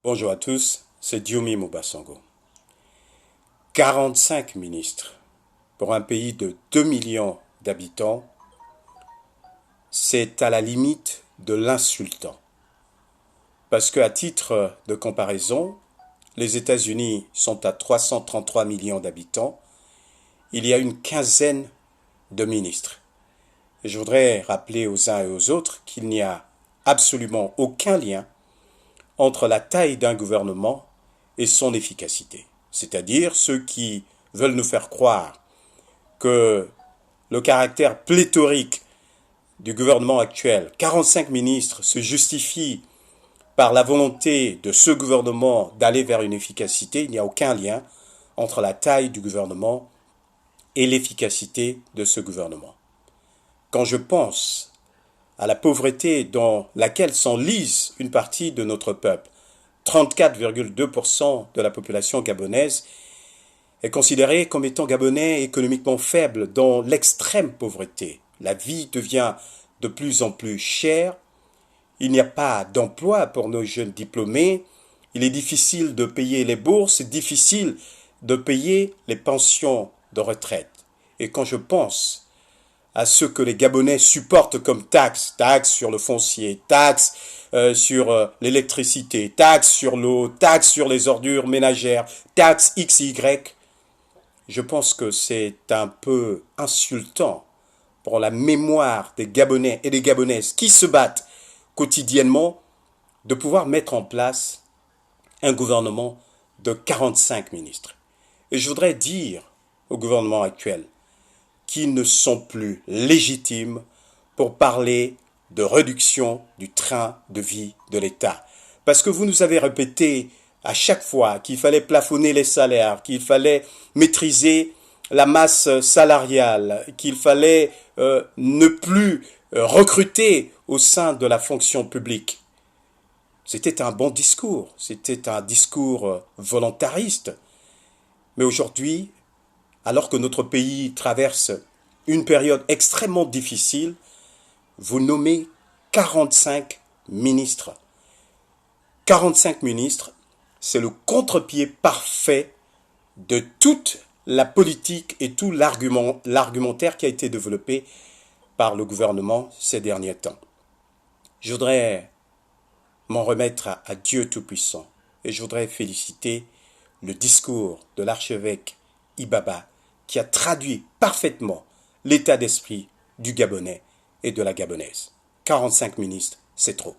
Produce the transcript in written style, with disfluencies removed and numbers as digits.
Bonjour à tous, c'est Diomi Moubassongo. 45 ministres pour un pays de 2 millions d'habitants, c'est à la limite de l'insultant. Parce qu'à titre de comparaison, les États-Unis sont à 333 millions d'habitants, il y a une quinzaine de ministres. Et je voudrais rappeler aux uns et aux autres qu'il n'y a absolument aucun lien entre la taille d'un gouvernement et son efficacité. C'est-à-dire ceux qui veulent nous faire croire que le caractère pléthorique du gouvernement actuel, 45 ministres, se justifie par la volonté de ce gouvernement d'aller vers une efficacité. Il n'y a aucun lien entre la taille du gouvernement et l'efficacité de ce gouvernement. Quand je pense à la pauvreté dans laquelle s'enlise une partie de notre peuple, 34,2% de la population gabonaise est considérée comme étant gabonais économiquement faible, dans l'extrême pauvreté. La vie devient de plus en plus chère, il n'y a pas d'emploi pour nos jeunes diplômés, il est difficile de payer les bourses, c'est difficile de payer les pensions de retraite. Et quand je pense à ce que les Gabonais supportent comme taxes, taxes sur le foncier, taxes sur l'électricité, taxes sur l'eau, taxes sur les ordures ménagères, taxes XY, je pense que c'est un peu insultant pour la mémoire des Gabonais et des Gabonaises qui se battent quotidiennement de pouvoir mettre en place un gouvernement de 45 ministres. Et je voudrais dire au gouvernement actuel qu'ils ne sont plus légitimes pour parler de réduction du train de vie de l'État. Parce que vous nous avez répété à chaque fois qu'il fallait plafonner les salaires, qu'il fallait maîtriser la masse salariale, qu'il fallait ne plus recruter au sein de la fonction publique. C'était un bon discours, c'était un discours volontariste. Mais aujourd'hui, alors que notre pays traverse une période extrêmement difficile, vous nommez 45 ministres. 45 ministres, c'est le contre-pied parfait de toute la politique et tout l'argumentaire qui a été développé par le gouvernement ces derniers temps. Je voudrais m'en remettre à Dieu Tout-Puissant et je voudrais féliciter le discours de l'archevêque Ibaba qui a traduit parfaitement l'état d'esprit du Gabonais et de la Gabonaise. 45 ministres, c'est trop.